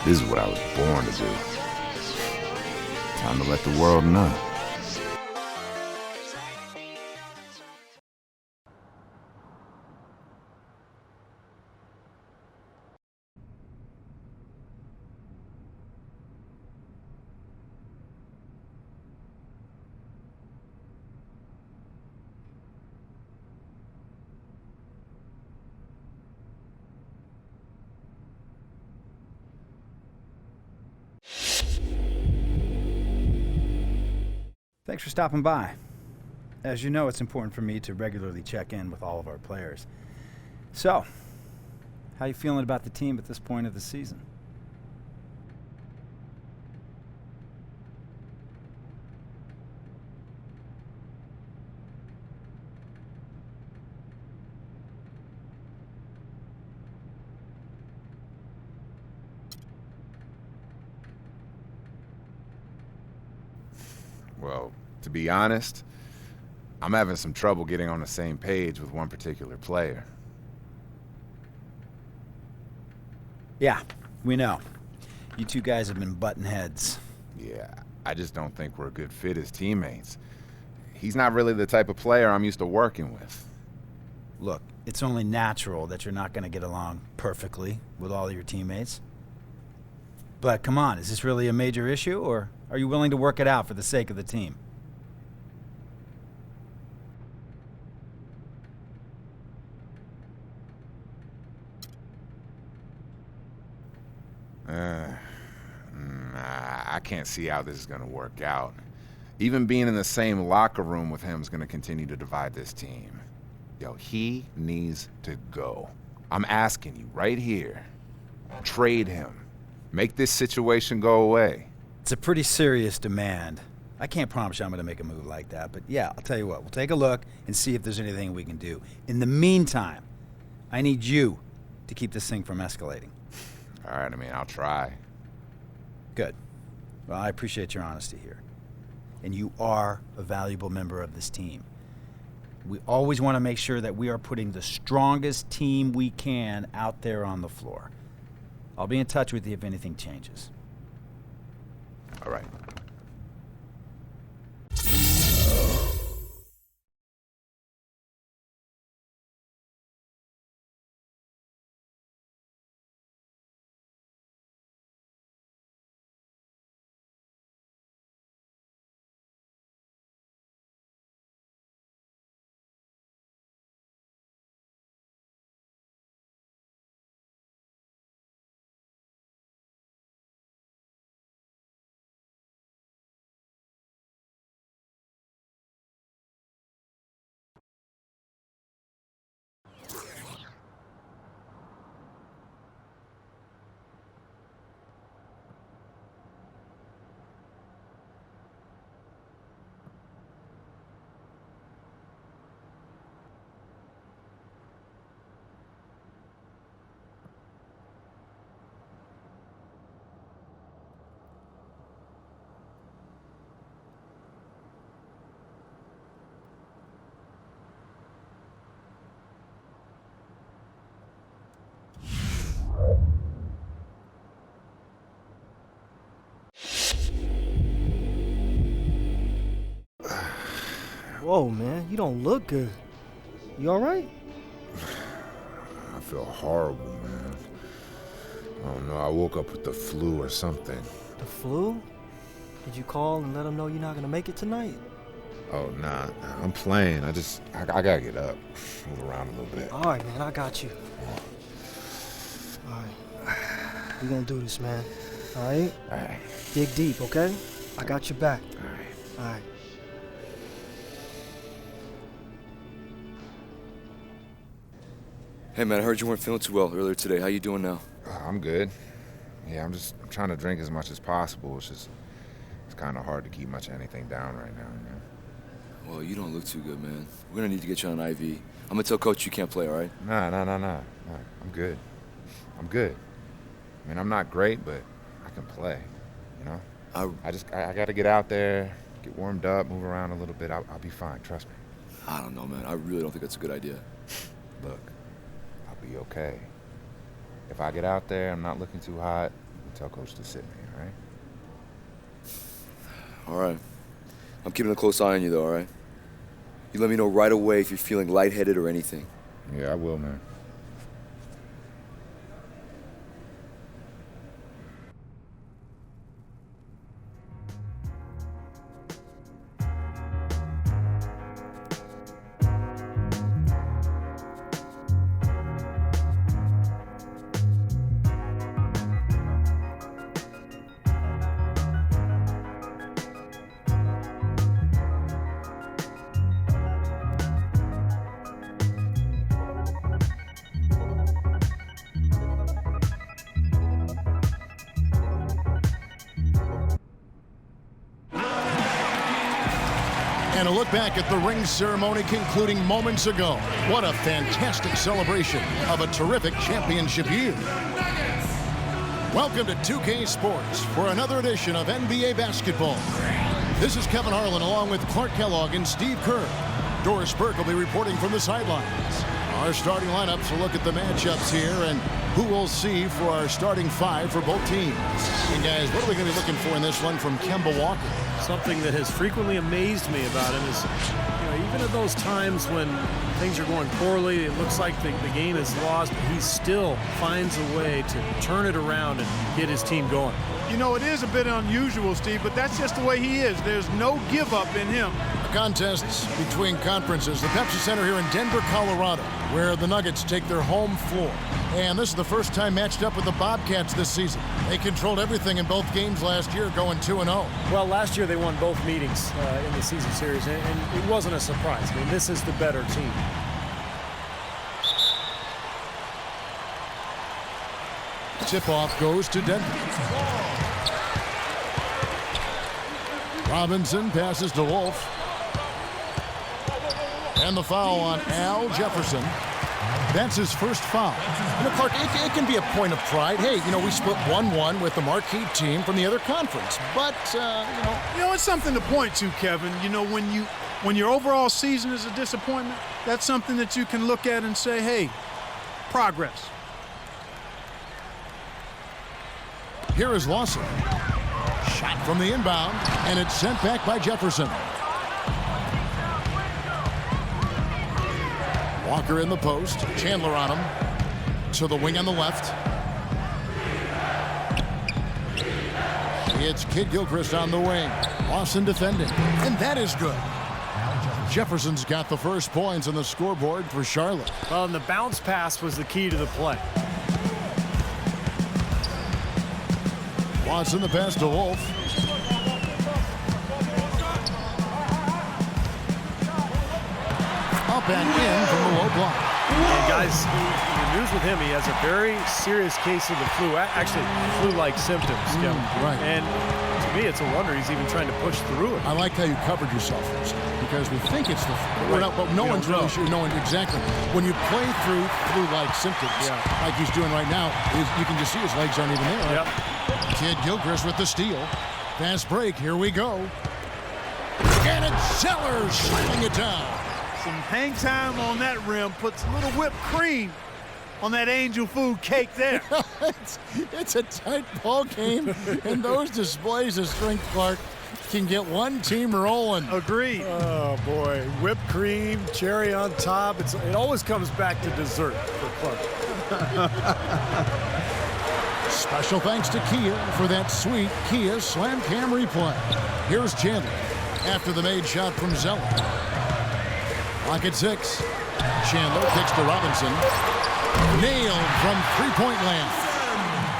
This is what I was born to do. Time to let the world know. Thanks for stopping by. As you know, it's important for me to regularly check in with all of our players. So, how you feeling about the team at this point of the season? Well, to be honest, I'm having some trouble getting on the same page with one particular player. Yeah, we know. You two guys have been butting heads. Yeah, I just don't think we're a good fit as teammates. He's not really the type of player I'm used to working with. Look, it's only natural that you're not going to get along perfectly with all of your teammates. But come on, is this really a major issue, or are you willing to work it out for the sake of the team? I can't see how this is going to work out. Even being in the same locker room with him is going to continue to divide this team. Yo, he needs to go. I'm asking you right here. Trade him. Make this situation go away. It's a pretty serious demand. I can't promise you I'm going to make a move like that, but yeah, I'll tell you what. We'll take a look and see if there's anything we can do. In the meantime, I need you to keep this thing from escalating. All right, I'll try. Good. Well, I appreciate your honesty here. And you are a valuable member of this team. We always want to make sure that we are putting the strongest team we can out there on the floor. I'll be in touch with you if anything changes. All right. Whoa, man, you don't look good. You all right? I feel horrible, man. I don't know, I woke up with the flu or something. The flu? Did you call and let them know you're not gonna make it tonight? Oh, nah, I'm playing. I gotta get up, move around a little bit. All right, man, I got you. All right. We're gonna do this, man. All right? All right. Dig deep, okay? I got your back. All right. All right. Hey, man, I heard you weren't feeling too well earlier today. How you doing now? I'm good. Yeah, I'm trying to drink as much as possible. It's kind of hard to keep much of anything down right now, you know? Well, you don't look too good, man. We're gonna need to get you on an IV. I'm gonna tell Coach you can't play, all right? Nah. I'm good. I'm good. I mean, I'm not great, but I can play, you know? I gotta get out there, get warmed up, move around a little bit. I'll be fine, trust me. I don't know, man. I really don't think that's a good idea. Look, I'll be okay. If I get out there, I'm not looking too hot, tell Coach to sit me, all right? All right. I'm keeping a close eye on you, though, all right? You let me know right away if you're feeling lightheaded or anything. Yeah, I will, man. And a look back at the ring ceremony concluding moments ago. What a fantastic celebration of a terrific championship year. Welcome to 2K Sports for another edition of NBA basketball. This is Kevin Harlan along with Clark Kellogg and Steve Kerr. Doris Burke will be reporting from the sidelines. Our starting lineups will look at the matchups here and who we'll see for our starting five for both teams. And guys, what are we going to be looking for in this one from Kemba Walker? Something that has frequently amazed me about him is, even at those times when things are going poorly, it looks like the game is lost, but he still finds a way to turn it around and get his team going. You know, it is a bit unusual, Steve, but that's just the way he is. There's no give up in him. A contest between conferences, the Pepsi Center here in Denver, Colorado, where the Nuggets take their home floor. And this is the first time matched up with the Bobcats this season. They controlled everything in both games last year, going 2-0. Well, last year they won both meetings in the season series, and it wasn't a surprise. I mean, this is the better team. Tip-off goes to Denver. Robinson passes to Wolf. And the foul on Al Jefferson. That's his first foul. Clark, it can be a point of pride. Hey, we split 1-1 with the marquee team from the other conference. But, it's something to point to, Kevin. When your overall season is a disappointment, that's something that you can look at and say, hey, progress. Here is Lawson. Shot from the inbound, and it's sent back by Jefferson. Walker in the post. Chandler on him. To the wing on the left. It's Kid Gilchrist on the wing. Lawson defending. And that is good. Jefferson's got the first points on the scoreboard for Charlotte. Well, and the bounce pass was the key to the play. Watson the pass to Wolf. Up and in from the low block. And guys, the news with him, he has a very serious case of the flu, actually flu-like symptoms. Right. And to me, it's a wonder he's even trying to push through it. I like how you covered yourself first, because we think it's the flu, but no one's really sure. No one exactly. When you play through flu-like symptoms, like he's doing right now, you can just see his legs aren't even there. Yep. Kid Gilchrist with the steal. Fast break. Here we go. And it's Sellers slamming it down. Some hang time on that rim puts a little whipped cream on that angel food cake there. It's a tight ball game, and those displays of strength, Clark, can get one team rolling. Agreed. Oh, boy. Whipped cream, cherry on top. It always comes back to dessert for Clark. Special thanks to Kia for that sweet Kia Slam Cam replay. Here's Chandler after the made shot from Zeller. Clock at 6. Chandler kicks to Robinson. Nailed from three-point land.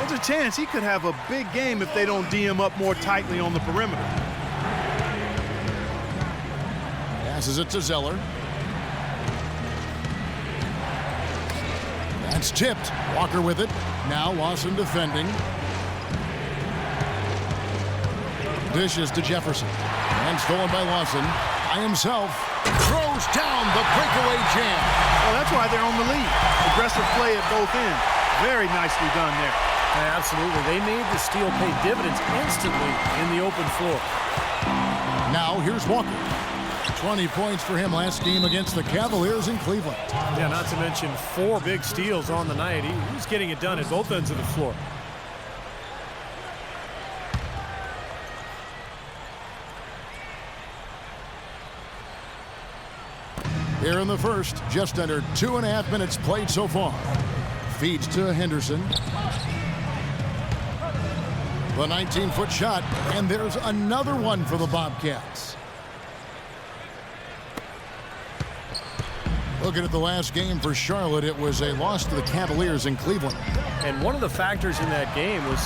There's a chance he could have a big game if they don't D him up more tightly on the perimeter. Passes it to Zeller. That's tipped. Walker with it. Now Lawson defending. Dishes to Jefferson. And stolen by Lawson. By himself. Throws down the breakaway jam. Well, that's why they're on the lead. Aggressive play at both ends. Very nicely done there. Yeah, absolutely. They made the steal pay dividends instantly in the open floor. Now here's Walker. 20 points for him last game against the Cavaliers in Cleveland. Yeah, not to mention 4 big steals on the night. He's getting it done at both ends of the floor. Here in the first, just under 2.5 minutes played so far. Feeds to Henderson. The 19-foot shot, and there's another one for the Bobcats. Looking at the last game for Charlotte, it was a loss to the Cavaliers in Cleveland. And one of the factors in that game was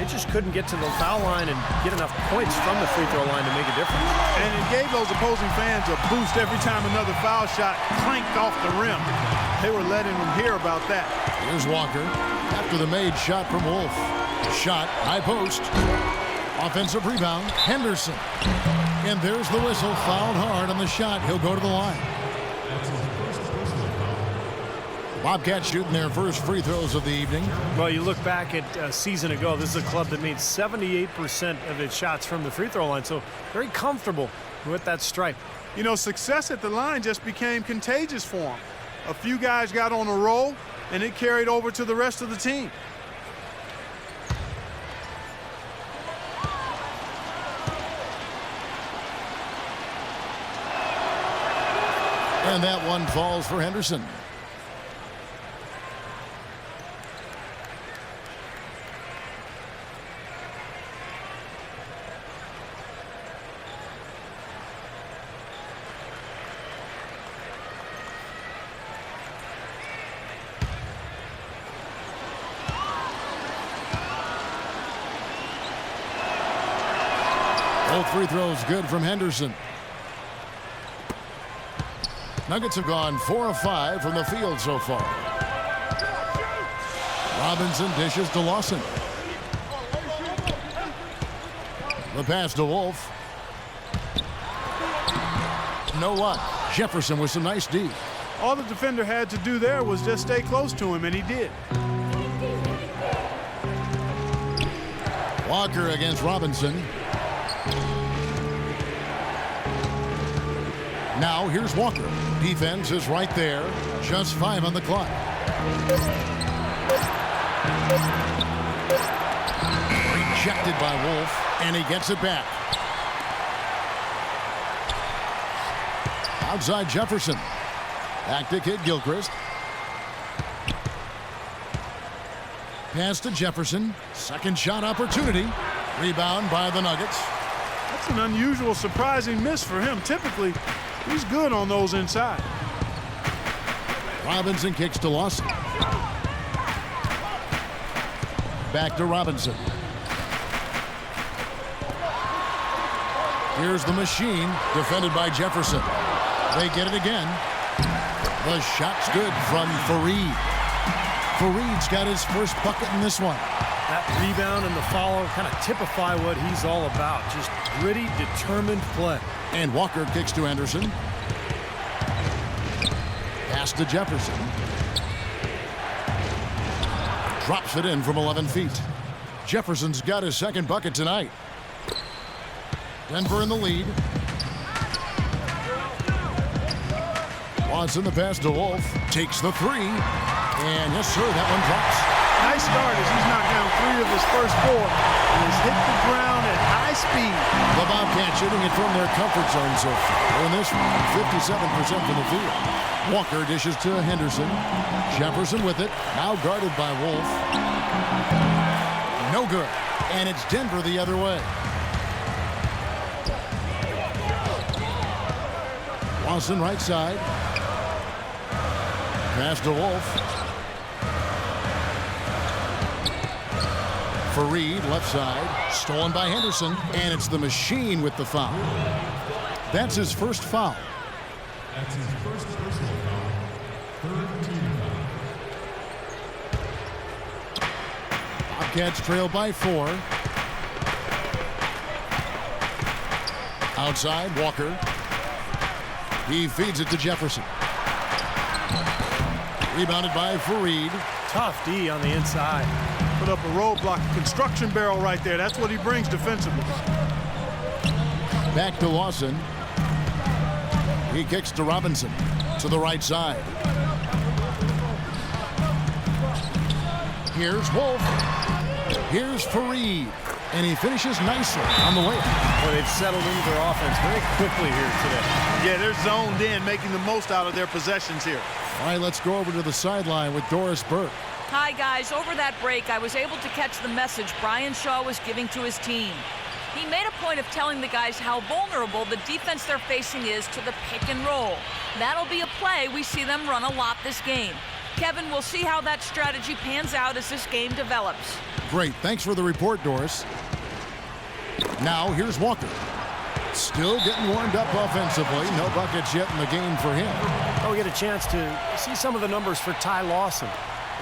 they just couldn't get to the foul line and get enough points from the free throw line to make a difference. And it gave those opposing fans a boost every time another foul shot clanked off the rim. They were letting them hear about that. Here's Walker after the made shot from Wolf. Shot, high post. Offensive rebound, Henderson. And there's the whistle, fouled hard on the shot. He'll go to the line. Bobcats shooting their first free throws of the evening. Well, you look back at a season ago, this is a club that made 78% of its shots from the free throw line, so very comfortable with that strike. You know, success at the line just became contagious for them. A few guys got on a roll, and it carried over to the rest of the team. And that one falls for Henderson. Both free throws good from Henderson. Nuggets have gone 4 of 5 from the field so far. Robinson dishes to Lawson. The pass to Wolf. No luck. Jefferson with some nice D. All the defender had to do there was just stay close to him, and he did. Walker against Robinson. Now here's Walker. Defense is right there. Just 5 on the clock. Rejected by Wolf, and he gets it back. Outside Jefferson. Back to Kid Gilchrist. Pass to Jefferson. Second shot opportunity. Rebound by the Nuggets. That's an unusual, surprising miss for him. Typically, he's good on those inside. Robinson kicks to Lawson. Back to Robinson. Here's the machine, defended by Jefferson. They get it again. The shot's good from Fareed. Fareed's got his first bucket in this one. That rebound and the follow kind of typify what he's all about. Just gritty, determined play. And Walker kicks to Anderson. Pass to Jefferson. Drops it in from 11 feet. Jefferson's got his second bucket tonight. Denver in the lead. Watson the pass to Wolf. Takes the three. And yes, sir, that one drops. Nice start as he's knocked down 3 of his first 4. And has hit the ground at high speed. The Bobcats shooting it from their comfort zone so far. In this one, 57% from the field. Walker dishes to Henderson. Jefferson with it. Now guarded by Wolf. No good. And it's Denver the other way. Lawson right side. Pass to Wolf. Fareed left side. Stolen by Henderson. And it's the machine with the foul. That's his first foul. That's his first personal foul. Third team foul. Bobcats trail by 4. Outside, Walker. He feeds it to Jefferson. Rebounded by Fareed. Tough D on the inside. Put up a roadblock, a construction barrel right there. That's what he brings defensively. Back to Lawson. He kicks to Robinson to the right side. Here's Wolf. Here's Fareed. And he finishes nicely on the way. Boy, they've settled into their offense very quickly here today. Yeah, they're zoned in, making the most out of their possessions here. All right, let's go over to the sideline with Doris Burke. Hi, guys. Over that break, I was able to catch the message Brian Shaw was giving to his team. He made a point of telling the guys how vulnerable the defense they're facing is to the pick and roll. That'll be a play we see them run a lot this game. Kevin, we'll see how that strategy pans out as this game develops. Great. Thanks for the report, Doris. Now, here's Walker. Still getting warmed up offensively. No buckets yet in the game for him. Oh, we get a chance to see some of the numbers for Ty Lawson.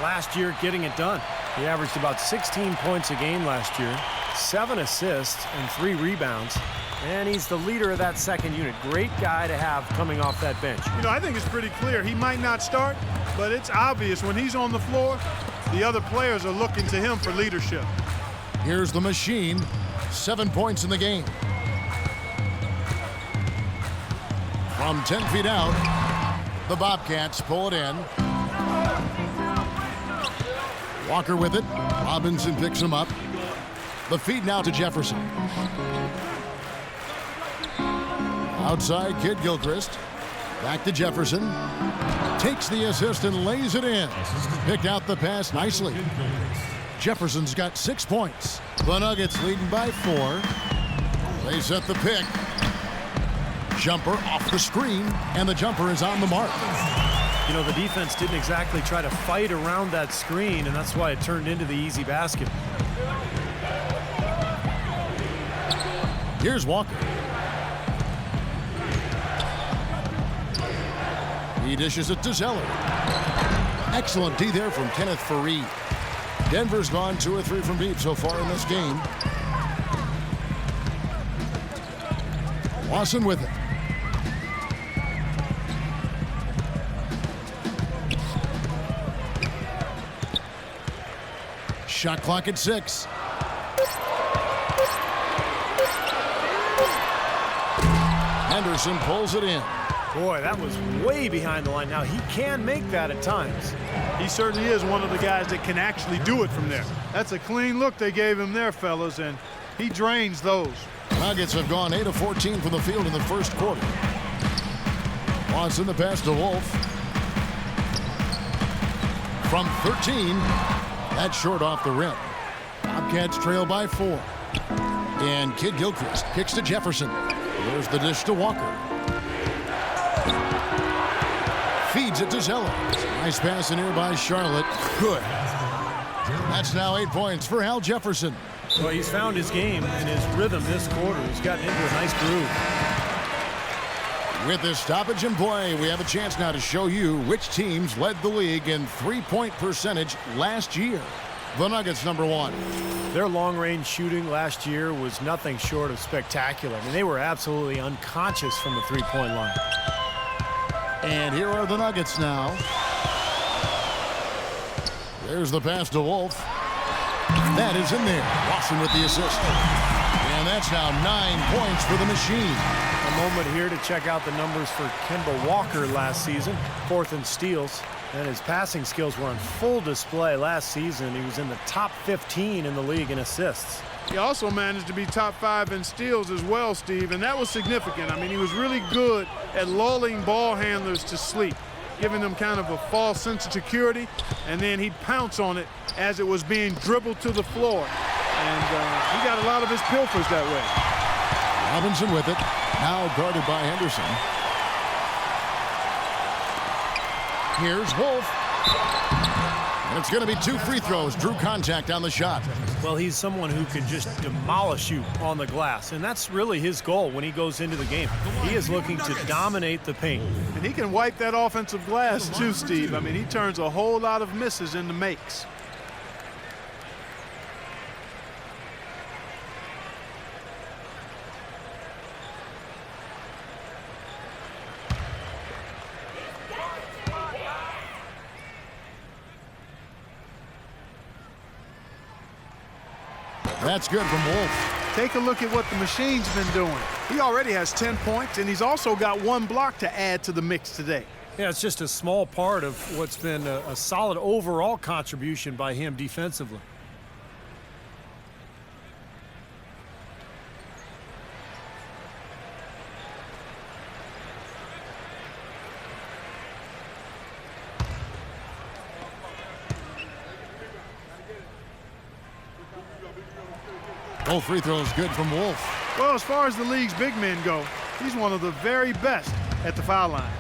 Last year, getting it done. He averaged about 16 points a game last year, 7 assists and 3 rebounds. And he's the leader of that second unit. Great guy to have coming off that bench. You know, I think it's pretty clear. He might not start, but it's obvious when he's on the floor, the other players are looking to him for leadership. Here's the machine. 7 points in the game. From 10 feet out, the Bobcats pull it in. Walker with it. Robinson picks him up. The feed now to Jefferson. Outside, Kid Gilchrist. Back to Jefferson. Takes the assist and lays it in. Picked out the pass nicely. Jefferson's got 6 points. The Nuggets leading by 4. They set the pick. Jumper off the screen, and the jumper is on the mark. You know, the defense didn't exactly try to fight around that screen, and that's why it turned into the easy basket. Here's Walker. He dishes it to Zeller. Excellent D there from Kenneth Fareed. Denver's gone 2 or 3 from deep so far in this game. Lawson with it. Shot clock at 6. Henderson pulls it in. Boy, that was way behind the line. Now, he can make that at times. He certainly is one of the guys that can actually do it from there. That's a clean look they gave him there, fellas, and he drains those. Nuggets have gone 8 of 14 from the field in the first quarter. Watson the pass to Wolf. From 13, that's short off the rim. Bobcats trail by 4. And Kid Gilchrist kicks to Jefferson. There's the dish to Walker. Feeds it to Zeller. Nice pass in here by Charlotte. Good. That's now 8 points for Al Jefferson. Well, he's found his game and his rhythm this quarter. He's gotten into a nice groove. With this stoppage in play, we have a chance now to show you which teams led the league in three-point percentage last year. The Nuggets, number 1. Their long-range shooting last year was nothing short of spectacular. I mean, they were absolutely unconscious from the three-point line. And here are the Nuggets now. There's the pass to Wolf. That is in there. Lawson with the assist. And that's now 9 points for the machine. A moment here to check out the numbers for Kemba Walker last season. 4th in steals. And his passing skills were on full display last season. He was in the top 15 in the league in assists. He also managed to be top 5 in steals as well, Steve, and that was significant. I mean, he was really good at lulling ball handlers to sleep, giving them kind of a false sense of security, and then he'd pounce on it as it was being dribbled to the floor. And he got a lot of his pilfers that way. Robinson with it, now guarded by Henderson. Here's Wolf. And it's going to be 2 free throws. Drew contact on the shot. Well, he's someone who can just demolish you on the glass, and that's really his goal when he goes into the game. He is looking to dominate the paint. And he can wipe that offensive glass too, Steve. I mean, he turns a whole lot of misses into makes. That's good from Wolf. Take a look at what the machine's been doing. He already has 10 points, and he's also got 1 block to add to the mix today. Yeah, it's just a small part of what's been a solid overall contribution by him defensively. Both free throws good from Wolf. Well, as far as the league's big men go, he's one of the very best at the foul line.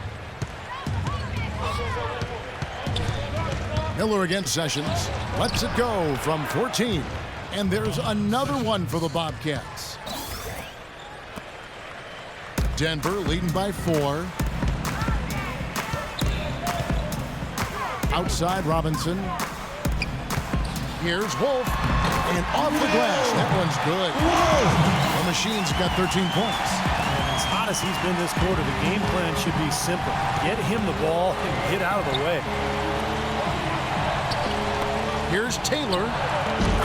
Miller against Sessions. Lets it go from 14. And there's another one for the Bobcats. Denver leading by 4. Outside Robinson. Here's Wolf. And off the glass. That one's good. The Machine's got 13 points. And as hot as he's been this quarter, the game plan should be simple. Get him the ball and get out of the way. Here's Taylor.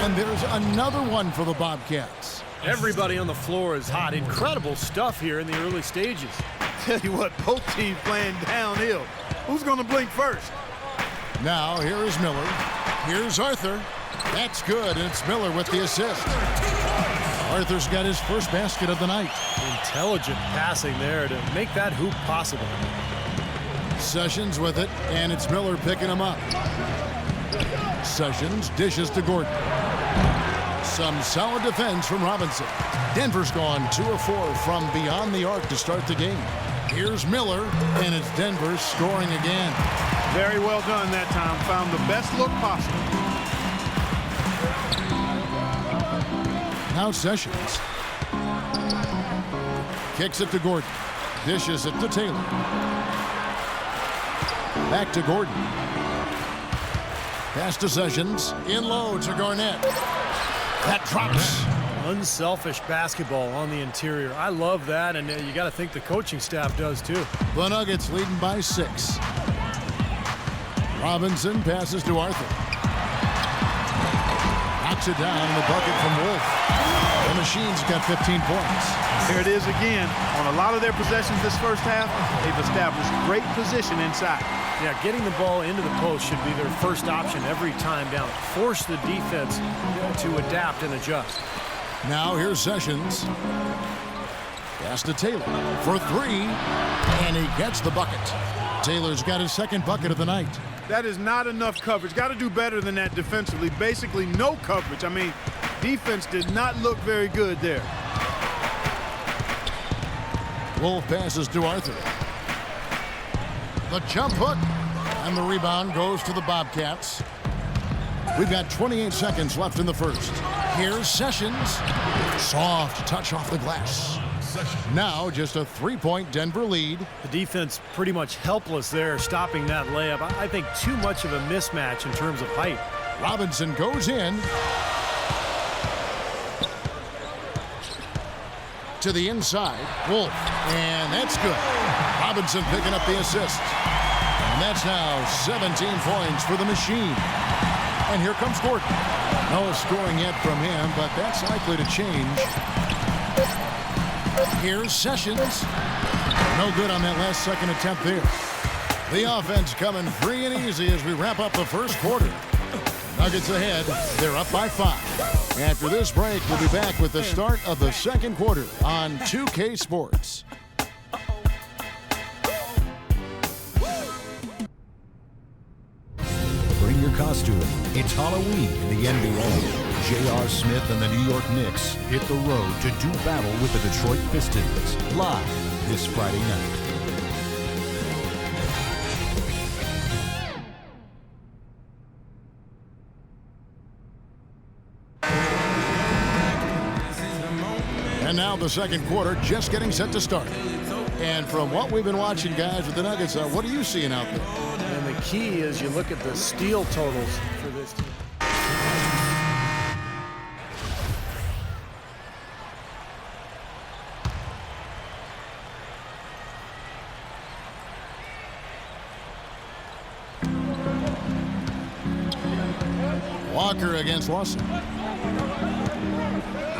And there's another one for the Bobcats. Everybody on the floor is hot. Incredible stuff here in the early stages. Tell you what, both teams playing downhill. Who's going to blink first? Now, here is Miller. Here's Arthur. That's good, and it's Miller with the assist. Arthur's got his first basket of the night. Intelligent passing there to make that hoop possible. Sessions with it, and it's Miller picking him up. Sessions dishes to Gordon. Some solid defense from Robinson. Denver's gone 2 of 4 from beyond the arc to start the game. Here's Miller, and it's Denver scoring again. Very well done that time. Found the best look possible. Now Sessions. Kicks it to Gordon. Dishes it to Taylor. Back to Gordon. Pass to Sessions. In low to Garnett. That drops. Unselfish basketball on the interior. I love that, and you got to think the coaching staff does too. The Nuggets leading by 6. Robinson passes to Arthur. Knocks it down in the bucket from Wolf. The Machine's got 15 points. Here it is again. On a lot of their possessions this first half, they've established great position inside. Yeah, getting the ball into the post should be their first option every time down. Force the defense to adapt and adjust. Now here's Sessions. Pass to Taylor for 3, and he gets the bucket. Taylor's got his second bucket of the night. That is not enough coverage. Got to do better than that defensively. Basically no coverage. I mean, defense did not look very good there. Wolf passes to Arthur. The jump hook, and the rebound goes to the Bobcats. We've got 28 seconds left in the first. Here's Sessions. Soft touch off the glass. Now just a 3-point Denver lead. The defense pretty much helpless there, stopping that layup. I think too much of a mismatch in terms of height. Robinson goes in. To the inside, Wolf, and that's good. Robinson picking up the assist. And that's now 17 points for the Machine. And here comes Gordon. No scoring yet from him, but that's likely to change. Here's Sessions. No good on that last second attempt there. The offense coming free and easy as we wrap up the first quarter. Nuggets ahead. They're up by 5. After this break, we'll be back with the start of the second quarter on 2K Sports. Bring your costume. It's Halloween in the NBA. J.R. Smith and the New York Knicks hit the road to do battle with the Detroit Pistons live this Friday night. And now the second quarter just getting set to start. And from what we've been watching, guys, with the Nuggets, what are you seeing out there? And the key is you look at the steal totals for this team. Walker against Lawson.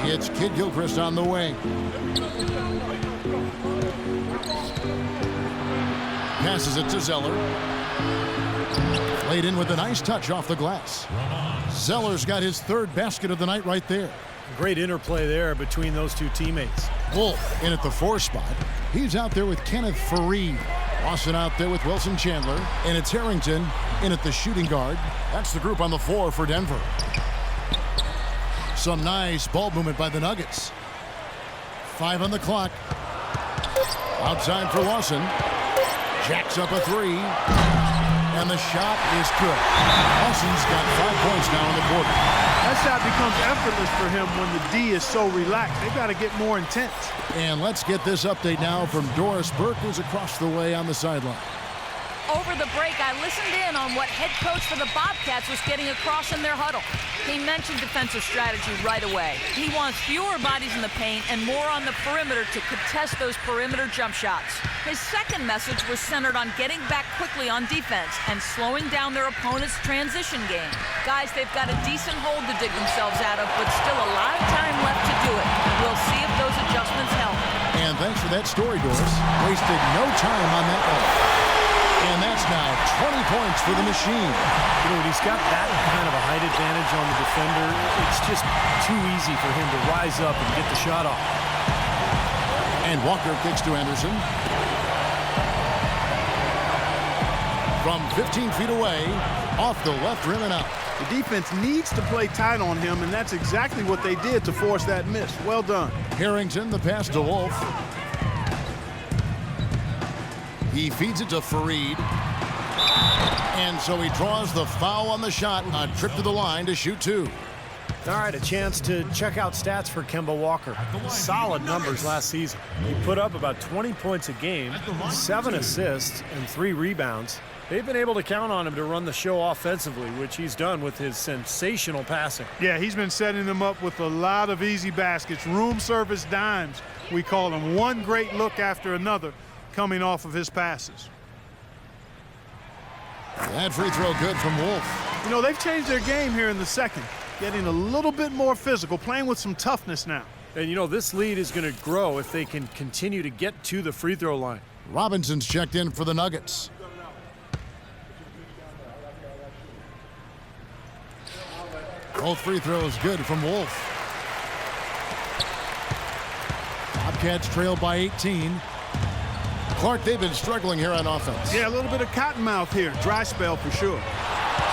It's Kid Gilchrist on the wing. Passes it to Zeller. Played in with a nice touch off the glass. Zeller's got his third basket of the night right there. Great interplay there between those two teammates. Wolf in at the 4 spot. He's out there with Kenneth Faried. Lawson out there with Wilson Chandler. And it's Harrington in at the shooting guard. That's the group on the floor for Denver. Some nice ball movement by the Nuggets. 5 on the clock. Outside for Lawson. Jacks up a 3. And the shot is good. Lawson's got 5 points now in the quarter. That shot becomes effortless for him when the D is so relaxed. They've got to get more intense. And let's get this update now from Doris Burke, who's across the way on the sideline. Over the break, I listened in on what head coach for the Bobcats was getting across in their huddle. He mentioned defensive strategy right away. He wants fewer bodies in the paint and more on the perimeter to contest those perimeter jump shots. His second message was centered on getting back quickly on defense and slowing down their opponent's transition game. Guys, they've got a decent hole to dig themselves out of, but still a lot of time left to do it. We'll see if those adjustments help. And thanks for that story, Doris. Wasted no time on that one. And that's now 20 points for the machine. You know, when he's got that kind of a height advantage on the defender, it's just too easy for him to rise up and get the shot off. And Walker kicks to Anderson. From 15 feet away, off the left rim and out. The defense needs to play tight on him, and that's exactly what they did to force that miss. Well done. Harrington, the pass to Wolf. He feeds it to Faried. And so he draws the foul on the shot. A trip to the line to shoot 2. All right, a chance to check out stats for Kemba Walker. Solid numbers last season. He put up about 20 points a game, 7 assists, and 3 rebounds. They've been able to count on him to run the show offensively, which he's done with his sensational passing. Yeah, he's been setting them up with a lot of easy baskets, room service dimes, we call them. One great look after another coming off of his passes. That free throw good from Wolf. You know, they've changed their game here in the second, getting a little bit more physical, playing with some toughness now. And, you know, this lead is going to grow if they can continue to get to the free throw line. Robinson's checked in for the Nuggets. Both free throws good from Wolf. Bobcats trail by 18. Clark, they've been struggling here on offense. Yeah, a little bit of cottonmouth here. Dry spell for sure.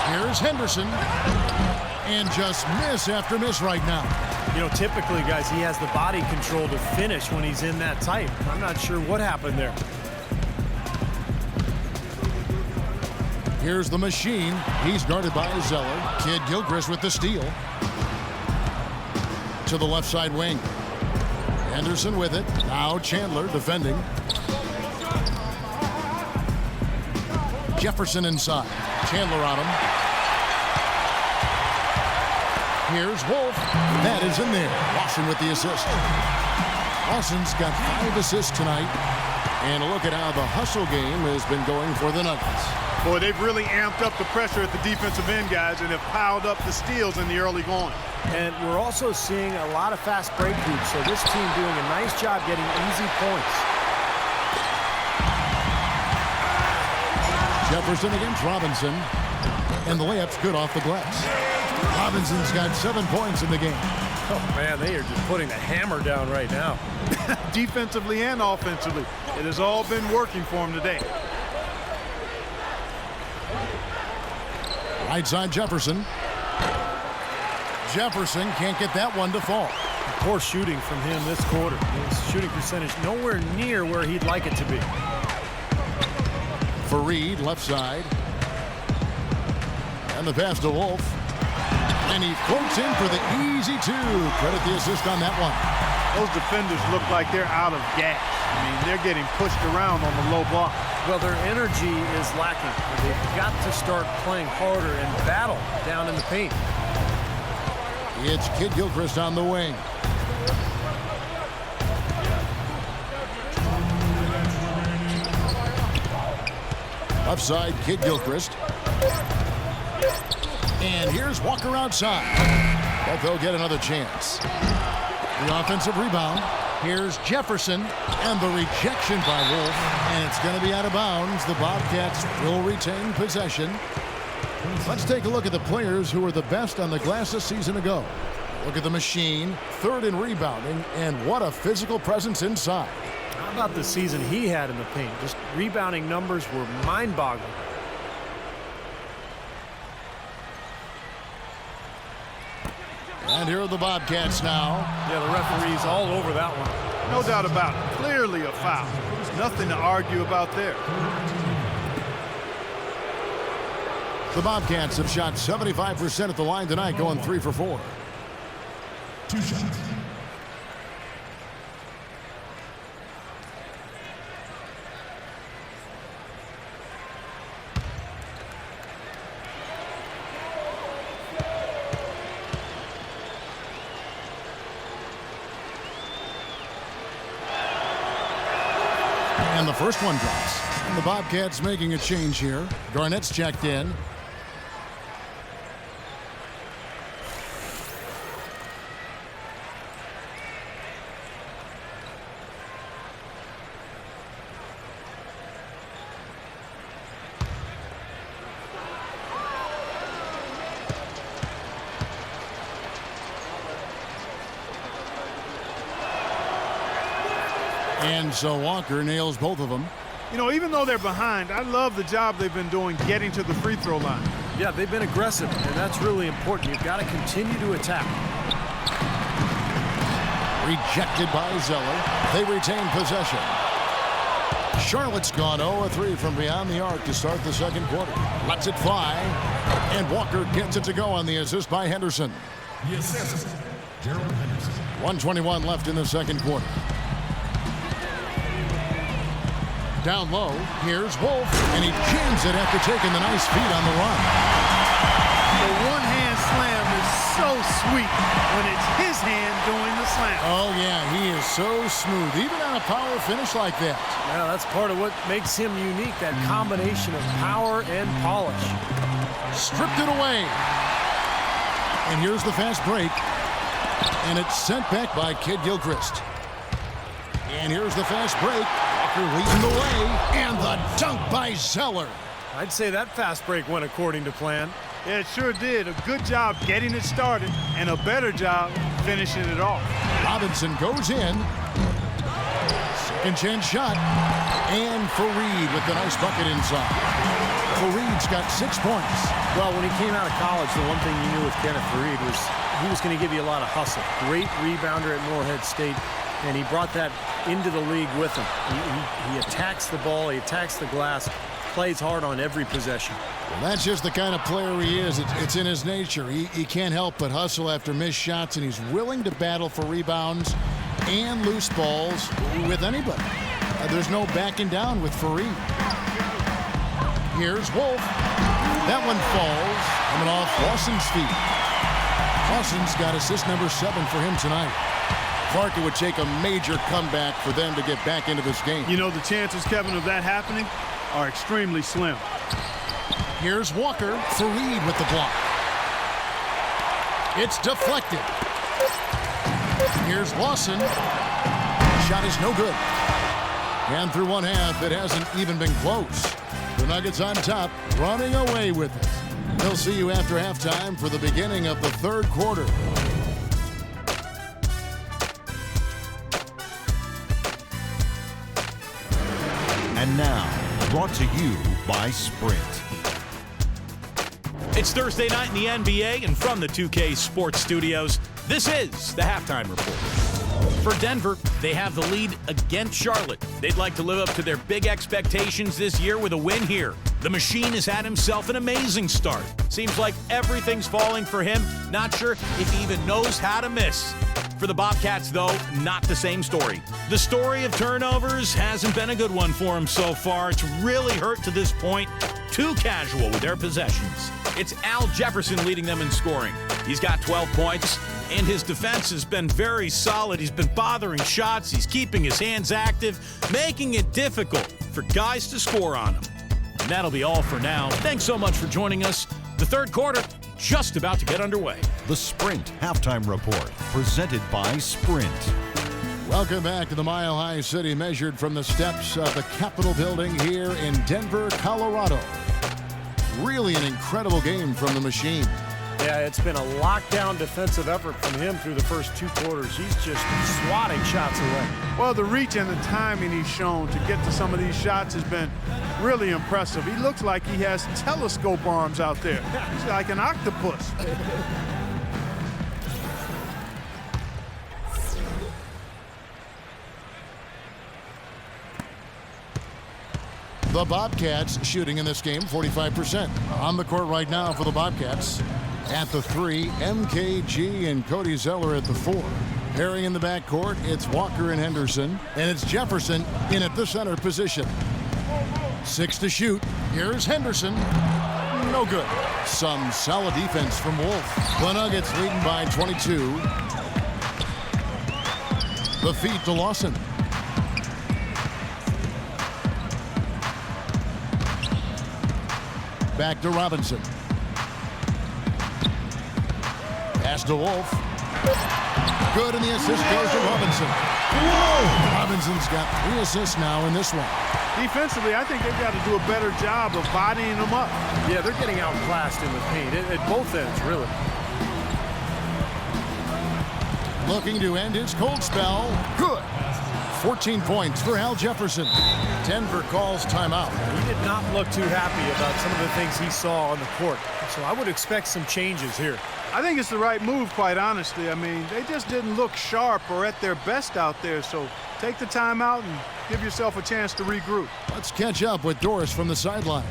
Here's Henderson. And just miss after miss right now. You know, typically, guys, he has the body control to finish when he's in that tight. I'm not sure what happened there. Here's the machine. He's guarded by Zeller. Kid Gilchrist with the steal. To the left side wing. Anderson with it. Now Chandler defending. Jefferson inside. Chandler on him. Here's Wolf. That is in there. Lawson with the assist. Lawson's got 5 assists tonight. And a look at how the hustle game has been going for the Nuggets. Boy, they've really amped up the pressure at the defensive end, guys, and have piled up the steals in the early going. And we're also seeing a lot of fast break groups, so this team doing a nice job getting easy points. Jefferson against Robinson. And the layup's good off the glass. Robinson's got 7 points in the game. Oh, man, they are just putting the hammer down right now. Defensively and offensively, it has all been working for him today. Right side Jefferson. Jefferson can't get that one to fall. Poor shooting from him this quarter. His shooting percentage nowhere near where he'd like it to be. Fareed, left side. And the pass to Wolf. And he floats in for the easy two. Credit the assist on that one. Those defenders look like they're out of gas. I mean, they're getting pushed around on the low block. Well, their energy is lacking. They've got to start playing harder and battle down in the paint. It's Kid Gilchrist on the wing. Left side, Kid Gilchrist. And here's Walker outside. But they'll get another chance. The offensive rebound. Here's Jefferson. And the rejection by Wolf. And it's going to be out of bounds. The Bobcats will retain possession. Let's take a look at the players who were the best on the glass a season ago. Look at the machine. Third in rebounding. And what a physical presence inside. How about the season he had in the paint? Just rebounding numbers were mind-boggling. And here are the Bobcats now. Yeah, the referee's all over that one. No doubt about it. Clearly a foul. Nothing to argue about there. The Bobcats have shot 75% at the line tonight, going 3 for 4. 2 shots. And the first one drops. And the Bobcats making a change here. Garnett's checked in. And so Walker nails both of them. You know, even though they're behind, I love the job they've been doing getting to the free throw line. Yeah, they've been aggressive, and that's really important. You've got to continue to attack. Rejected by Zeller. They retain possession. Charlotte's gone 0-3 from beyond the arc to start the second quarter. Lets it fly. And Walker gets it to go on the assist by Henderson. The assist, Gerald Henderson. 1:21 left in the second quarter. Down low, here's Wolf, and he jams it after taking the nice feed on the run. The one-hand slam is so sweet when it's his hand doing the slam. Oh, yeah, he is so smooth, even on a power finish like that. Yeah, that's part of what makes him unique, that combination of power and polish. Stripped it away. And here's the fast break. And it's sent back by Kid Gilchrist. And here's the fast break. Leading the way, and the dunk by Zeller. I'd say that fast break went according to plan. Yeah, it sure did. A good job getting it started, and a better job finishing it off. Robinson goes in. Second chance shot. And Fareed with the nice bucket inside. Fareed's got 6 points. Well, when he came out of college, the one thing you knew with Kenneth Fareed was he was going to give you a lot of hustle. Great rebounder at Morehead State. And he brought that into the league with him. He attacks the ball, he attacks the glass, plays hard on every possession. Well, that's just the kind of player he is. It's in his nature. He can't help but hustle after missed shots, and he's willing to battle for rebounds and loose balls with anybody. There's no backing down with Fareed. Here's Wolf. That one falls, coming off Lawson's feet. Lawson's got assist number 7 for him tonight. Clark, it would take a major comeback for them to get back into this game. You know, the chances, Kevin, of that happening are extremely slim. Here's Walker. Fareed with the block. It's deflected. Here's Lawson. Shot is no good. And through one half, it hasn't even been close. The The Nuggets on top, running away with it. We'll see you after halftime for the beginning of the third quarter. And now, brought to you by Sprint. It's Thursday night in the NBA, and from the 2K Sports Studios, this is the Halftime Report. For Denver, they have the lead against Charlotte. They'd like to live up to their big expectations this year with a win here. The Machine has had himself an amazing start. Seems like everything's falling for him. Not sure if he even knows how to miss. For the Bobcats, though, not the same story. The story of turnovers hasn't been a good one for him so far. It's really hurt to this point. Too casual with their possessions. It's Al Jefferson leading them in scoring. He's got 12 points, and his defense has been very solid. He's been bothering shots. He's keeping his hands active, making it difficult for guys to score on him. And that'll be all for now. Thanks so much for joining us. The third quarter just about to get underway. The Sprint Halftime Report, presented by Sprint. Welcome back to the Mile High City, measured from the steps of the Capitol building here in Denver, Colorado. Really an incredible game from the Machine. Yeah, it's been a lockdown defensive effort from him through the first two quarters. He's just swatting shots away. Well, the reach and the timing he's shown to get to some of these shots has been really impressive. He looks like he has telescope arms out there. He's like an octopus. The Bobcats shooting in this game 45%. On the court right now for the Bobcats. At the 3, MKG and Cody Zeller at the 4. Pairing in the backcourt, it's Walker and Henderson. And it's Jefferson in at the center position. 6 to shoot. Here's Henderson. No good. Some solid defense from Wolf. The Nuggets leading by 22. The feed to Lawson. Back to Robinson. Pass to Wolf. Good, and the assist goes to Robinson. Whoa! Robinson's got 3 assists now in this one. Defensively, I think they've got to do a better job of bodying them up. Yeah, they're getting outclassed in the paint at both ends, really. Looking to end his cold spell. Good. 14 points for Al Jefferson. Denver calls timeout. He did not look too happy about some of the things he saw on the court. So I would expect some changes here. I think it's the right move, quite honestly. I mean, they just didn't look sharp or at their best out there. So take the timeout and give yourself a chance to regroup. Let's catch up with Doris from the sideline.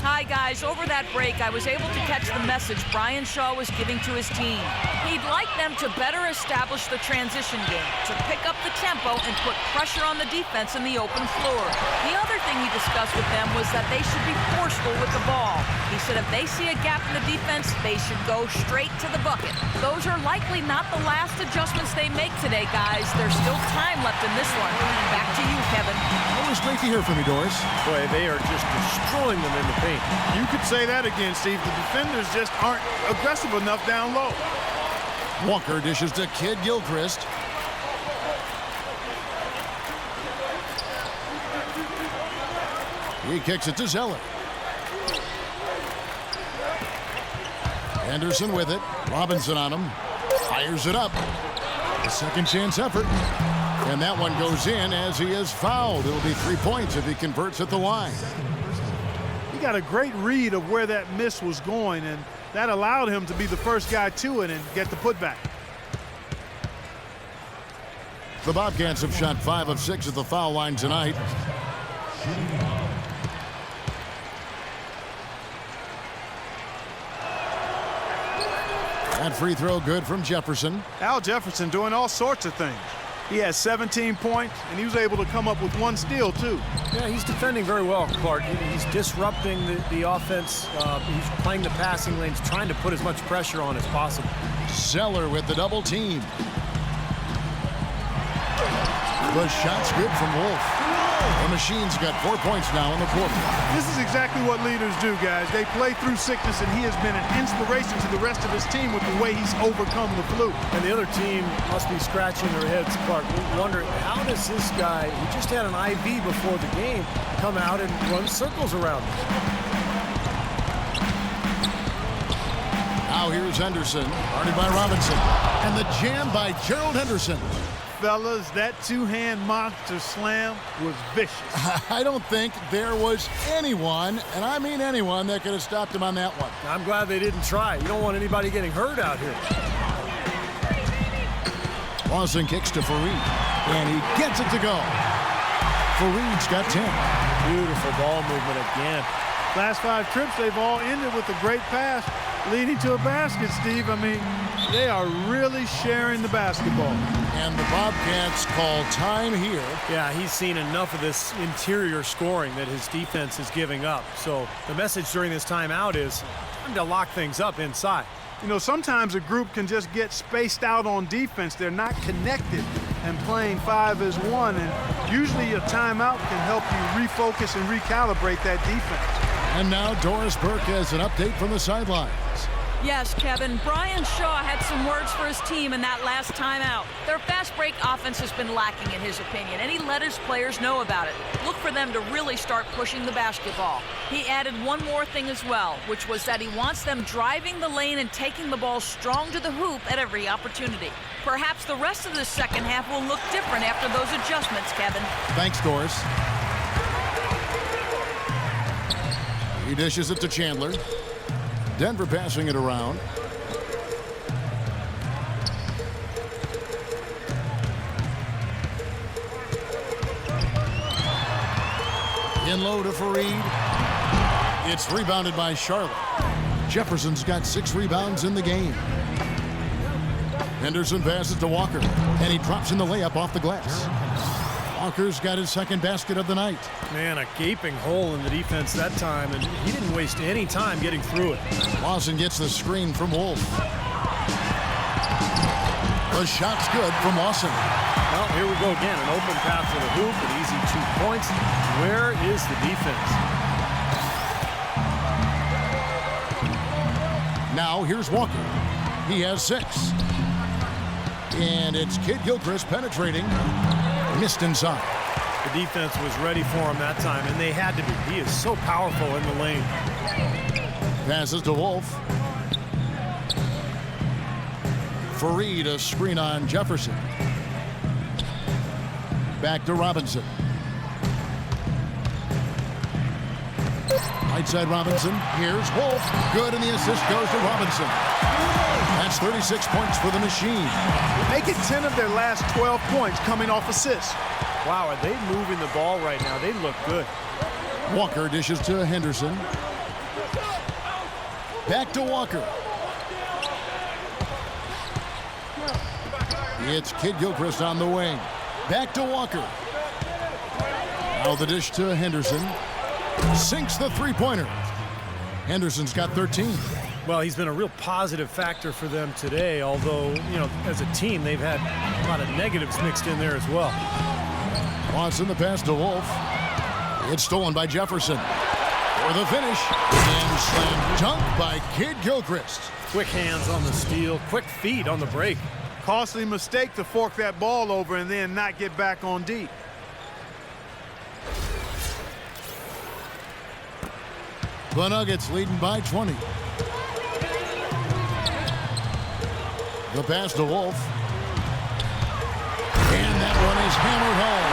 Hi, guys. Over that break, I was able to catch the message Brian Shaw was giving to his team. He'd like them to better establish the transition game, to pick up the tempo and put pressure on the defense in the open floor. The other thing he discussed with them was that they should be forceful with the ball. He said if they see a gap in the defense, they should go straight to the bucket. Those are likely not the last adjustments they make today, guys. There's still time left in this one. Back to you, Kevin. Always great to hear from you, Doris. Boy, they are just destroying them in the paint. You could say that again, Steve. The defenders just aren't aggressive enough down low. Walker dishes to Kid Gilchrist. He kicks it to Zeller. Henderson with it. Robinson on him. Fires it up. A second chance effort. And that one goes in as he is fouled. It'll be 3 points if he converts at the line. He got a great read of where that miss was going, and that allowed him to be the first guy to it and get the putback. The Bobcats have shot 5 of 6 at the foul line tonight. That free throw good from Jefferson. Al Jefferson doing all sorts of things. He has 17 points, and he was able to come up with 1 steal, too. Yeah, he's defending very well, Clark. He's disrupting the offense. He's playing the passing lanes, trying to put as much pressure on as possible. Zeller with the double team. The shot's good from Wolf. The Machine's got 4 points now in the quarter. This is exactly what leaders do, guys. They play through sickness, and he has been an inspiration to the rest of his team with the way he's overcome the flu. And the other team must be scratching their heads, Clark, wondering, how does this guy, who just had an IV before the game, come out and run circles around him? Now here's Henderson, guarded by Robinson. And the jam by Gerald Henderson. Fellas, that two-hand monster slam was vicious. I don't think there was anyone, and I mean anyone, that could have stopped him on that one. I'm glad they didn't try. You don't want anybody getting hurt out here. Lawson kicks to Fareed, and he gets it to go. Fareed's got 10. Beautiful ball movement again. Last 5 trips, they've all ended with a great pass leading to a basket, Steve. I mean, they are really sharing the basketball. And the Bobcats call time here. Yeah, he's seen enough of this interior scoring that his defense is giving up. So the message during this timeout is time to lock things up inside. You know, sometimes a group can just get spaced out on defense. They're not connected and playing 5 as 1. And usually a timeout can help you refocus and recalibrate that defense. And now Doris Burke has an update from the sidelines. Yes, Kevin. Brian Shaw had some words for his team in that last timeout. Their fast break offense has been lacking in his opinion, and he let his players know about it. Look for them to really start pushing the basketball. He added one more thing as well, which was that he wants them driving the lane and taking the ball strong to the hoop at every opportunity. Perhaps the rest of the second half will look different after those adjustments, Kevin. Thanks, Doris. He dishes it to Chandler. Denver passing it around. In low to Fareed. It's rebounded by Charlotte. Jefferson's got 6 rebounds in the game. Henderson passes to Walker, and he drops in the layup off the glass. Walker's got his second basket of the night. Man, a gaping hole in the defense that time, and he didn't waste any time getting through it. Lawson gets the screen from Wolf. The shot's good from Lawson. Well, here we go again. An open path for the hoop, an easy 2 points. Where is the defense? Now here's Walker. He has 6. And it's Kid Gilchrist penetrating. Missed inside. The defense was ready for him that time, and they had to be. He is so powerful in the lane. Passes to Wolf. Fareed, a screen on Jefferson. Back to Robinson. Right side Robinson. Here's Wolf. Good, and the assist goes to Robinson. That's 36 points for the Machine. Make it 10 of their last 12 points coming off assists. Wow, are they moving the ball right now? They look good. Walker dishes to Henderson. Back to Walker. It's Kid Gilchrist on the wing. Back to Walker. Now the dish to Henderson. Sinks the three-pointer. Henderson's got 13. Well, he's been a real positive factor for them today, although, you know, as a team, they've had a lot of negatives mixed in there as well. Watson the pass to Wolf. It's stolen by Jefferson. For the finish. And slam dunk by Kid Gilchrist. Quick hands on the steal, quick feet on the break. Costly mistake to fork that ball over and then not get back on deep. The Nuggets leading by 20. The pass to Wolf. And that one is hammered home.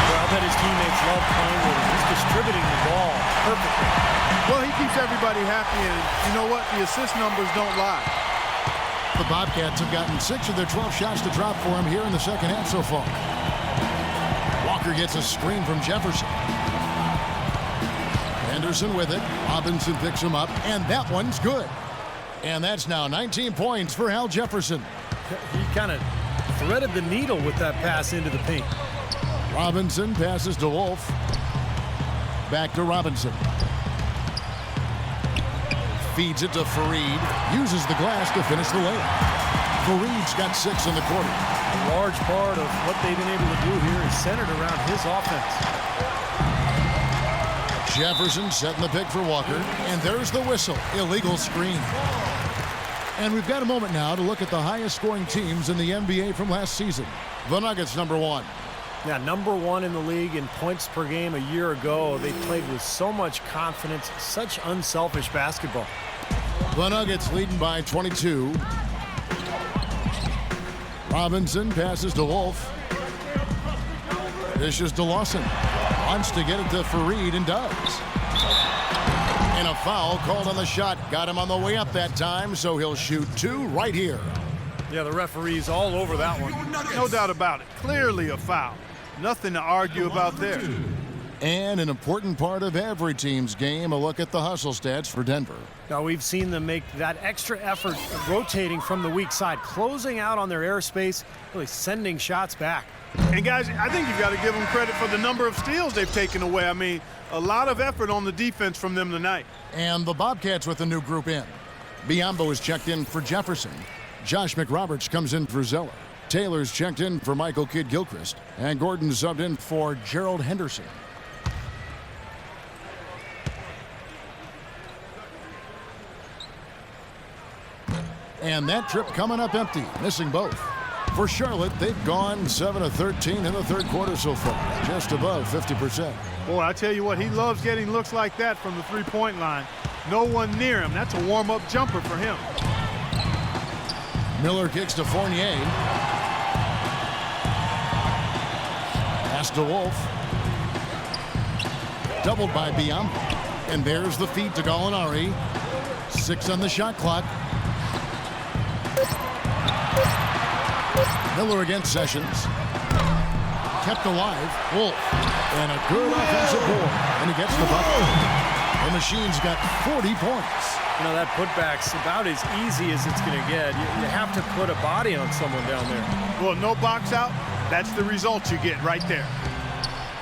Well, I bet his teammates love playing with him. He's distributing the ball perfectly. Well, he keeps everybody happy, and you know what? The assist numbers don't lie. The Bobcats have gotten 6 of their 12 shots to drop for him here in the second half so far. Walker gets a screen from Jefferson. Henderson with it. Robinson picks him up, and that one's good. And that's now 19 points for Al Jefferson. He kind of threaded the needle with that pass into the paint. Robinson passes to Wolf. Back to Robinson. Feeds it to Fareed. Uses the glass to finish the layup. Fareed's got 6 in the quarter. A large part of what they've been able to do here is centered around his offense. Jefferson setting the pick for Walker. And there's the whistle. Illegal screen. And we've got a moment now to look at the highest scoring teams in the NBA from last season. The Nuggets, number 1. Yeah, number 1 in the league in points per game a year ago. They played with so much confidence, such unselfish basketball. The Nuggets leading by 22. Robinson passes to Wolf. Dishes to Lawson. Wants to get it to Fareed and does. And a foul called on the shot. Got him on the way up that time, so he'll shoot 2 right here. Yeah, the referee's all over that one. No doubt about it. Clearly a foul. Nothing to argue about there. And an important part of every team's game, a look at the hustle stats for Denver. Now, we've seen them make that extra effort rotating from the weak side, closing out on their airspace, really sending shots back. And guys, I think you've got to give them credit for the number of steals they've taken away. I mean, a lot of effort on the defense from them tonight. And the Bobcats with a new group in. Biombo is checked in for Jefferson. Josh McRoberts comes in for Zeller. Taylor's checked in for Michael Kidd-Gilchrist. And Gordon subbed in for Gerald Henderson. And that trip coming up empty, missing both. For Charlotte, they've gone 7 of 13 in the third quarter so far, just above 50%. Boy, I tell you what, he loves getting looks like that from the three-point line. No one near him. That's a warm-up jumper for him. Miller kicks to Fournier. Pass to Wolf. Doubled by Biombo. And there's the feed to Gallinari. 6 on the shot clock. Miller against Sessions. Kept alive. Wolf. And a good offensive board. And he gets the bucket. The Machine's got 40 points. You know, that putback's about as easy as it's going to get. You have to put a body on someone down there. Well, no box out. That's the result you get right there.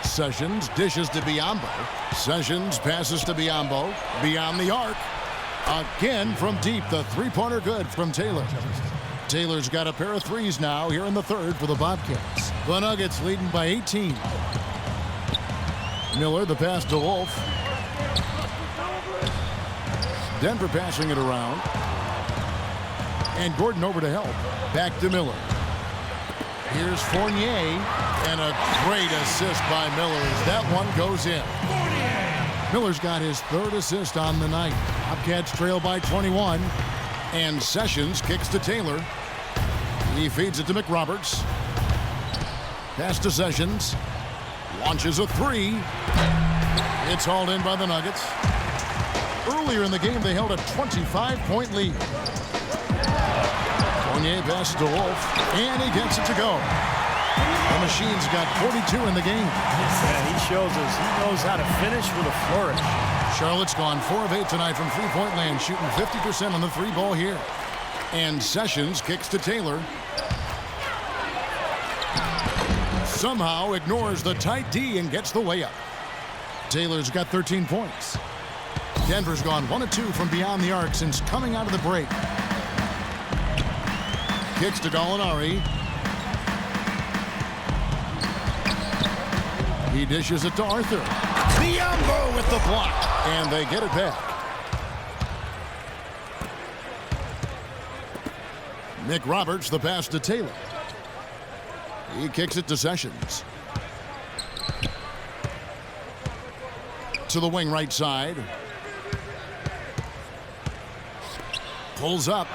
Sessions dishes to Biombo. Sessions passes to Biombo. Beyond the arc. Again from deep. The three-pointer good from Taylor. Taylor's got a pair of threes now here in the third for the Bobcats. The Nuggets leading by 18. Miller, the pass to Wolf. Denver passing it around. And Gordon over to help. Back to Miller. Here's Fournier. And a great assist by Miller as that one goes in. Miller's got his third assist on the night. Bobcats trail by 21. And Sessions kicks to Taylor. He feeds it to McRoberts. Pass to Sessions. Launches a three. It's hauled in by the Nuggets. Earlier in the game, they held a 25-point lead. Fournier passes to Wolf, and he gets it to go. The Machine's got 42 in the game. Yeah, he shows us he knows how to finish with a flourish. Charlotte's gone 4 of 8 tonight from three-point land, shooting 50% on the three ball here. And Sessions kicks to Taylor. Somehow ignores the tight D and gets the way up. Taylor's got 13 points. Denver's gone 1 of 2 from beyond the arc since coming out of the break. Kicks to Gallinari. He dishes it to Arthur. Biombo with the block. And they get it back. McRoberts the pass to Taylor. He kicks it to Sessions. To the wing right side. Pulls up.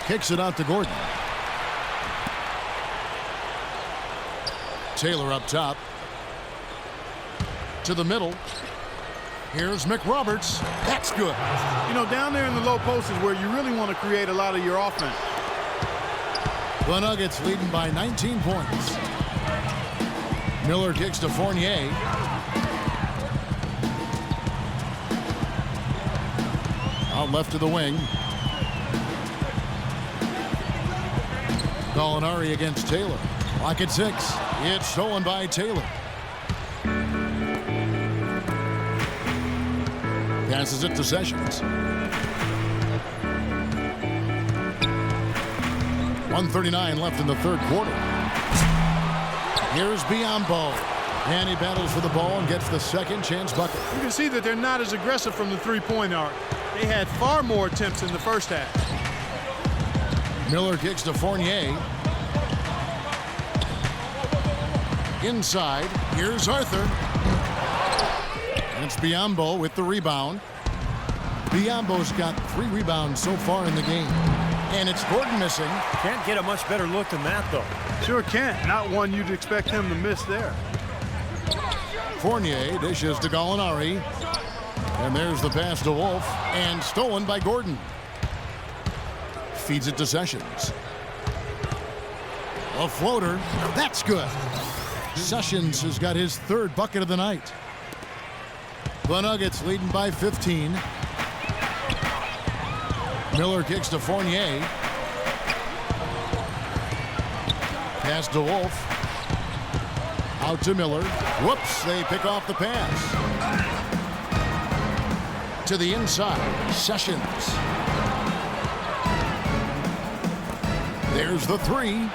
Kicks it out to Gordon. Taylor up top. To the middle. Here's McRoberts. That's good. You know, down there in the low post is where you really want to create a lot of your offense. The Nuggets leading by 19 points. Miller kicks to Fournier. Out left to the wing. Gallinari against Taylor. Clock at 6. It's stolen by Taylor. Passes it to Sessions. 1:39 left in the third quarter. Here's Biombo. And he battles for the ball and gets the second chance bucket. You can see that they're not as aggressive from the three-point arc. They had far more attempts in the first half. Miller kicks to Fournier. Inside, here's Arthur. And it's Biyombo with the rebound. Biyombo's got 3 rebounds so far in the game. And it's Gordon missing. Can't get a much better look than that, though. Sure can't. Not one you'd expect him to miss there. Fournier dishes to Gallinari. And there's the pass to Wolf. And stolen by Gordon. Feeds it to Sessions. A floater. That's good. Sessions has got his 3rd bucket of the night. The Nuggets leading by 15. Miller kicks to Fournier. Pass to Wolf. Out to Miller. Whoops, they pick off the pass. To the inside, Sessions. There's the 3.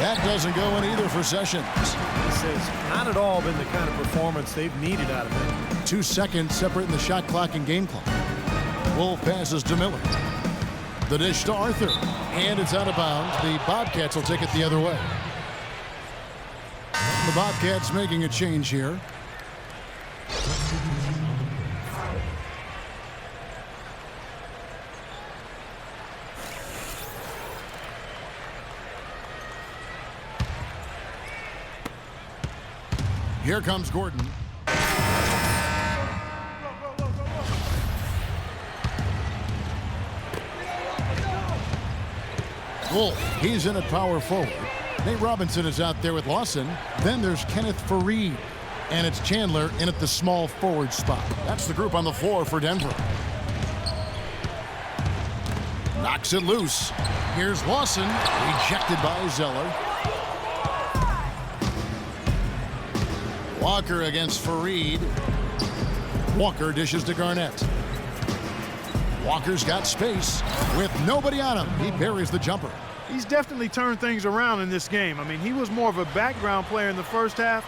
That doesn't go in either for Sessions. This has not at all been the kind of performance they've needed out of him. 2 seconds separating the shot clock and game clock. Wolf passes to Miller. The dish to Arthur. And it's out of bounds. The Bobcats will take it the other way. The Bobcats making a change here. Here comes Gordon. Wolf, he's in at power forward. Nate Robinson is out there with Lawson. Then there's Kenneth Fareed. And it's Chandler in at the small forward spot. That's the group on the floor for Denver. Knocks it loose. Here's Lawson, rejected by Zeller. Walker against Fareed. Walker dishes to Garnett. Walker's got space with nobody on him. He buries the jumper. He's definitely turned things around in this game. I mean, he was more of a background player in the first half.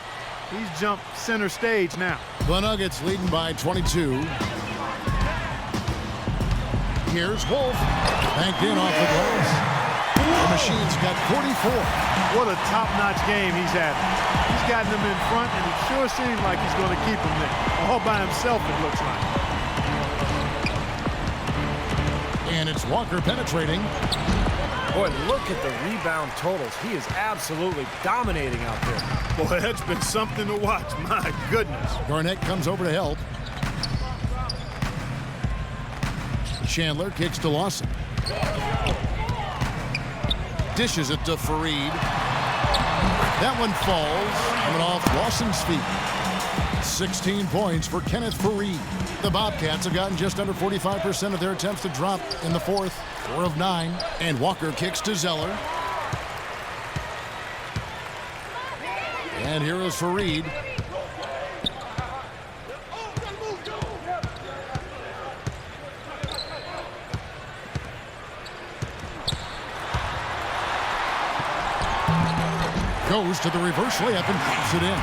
He's jumped center stage now. The Nuggets leading by 22. Here's Wolf. Banked in off the glass. The Machine's got 44. What a top-notch game he's had. He's gotten them in front, and it sure seems like he's going to keep them there. All by himself, it looks like. And it's Walker penetrating. Boy, look at the rebound totals. He is absolutely dominating out there. Boy, that's been something to watch. My goodness. Garnett comes over to help. Chandler kicks to Lawson. Dishes it to Fareed. That one falls. Coming off Lawson's feet. 16 points for Kenneth Fareed. The Bobcats have gotten just under 45% of their attempts to drop in the fourth. 4 of 9. And Walker kicks to Zeller. And here is Fareed. Goes to the reverse layup and pops it in.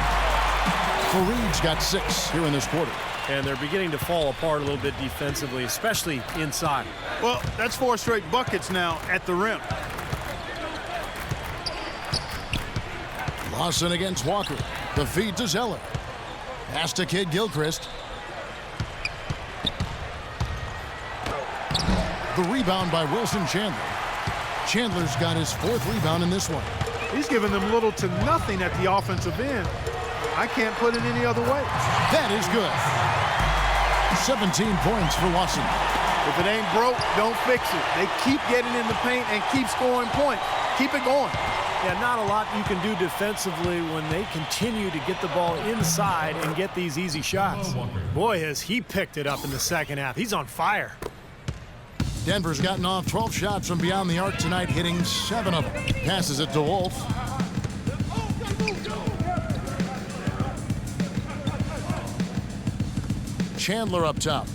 Fareed's got 6 here in this quarter. And they're beginning to fall apart a little bit defensively, especially inside. Well, that's 4 straight buckets now at the rim. Lawson against Walker. The feed to Zeller. Pass to Kid Gilchrist. The rebound by Wilson Chandler. Chandler's got his 4th rebound in this one. He's given them little to nothing at the offensive end. I can't put it any other way. That is good. 17 points for Lawson. If it ain't broke, don't fix it. They keep getting in the paint and keep scoring points. Keep it going. Yeah, not a lot you can do defensively when they continue to get the ball inside and get these easy shots. Boy, has he picked it up in the second half. He's on fire. Denver's gotten off 12 shots from beyond the arc tonight, hitting 7 of them. Passes it to Wolf. Chandler up top.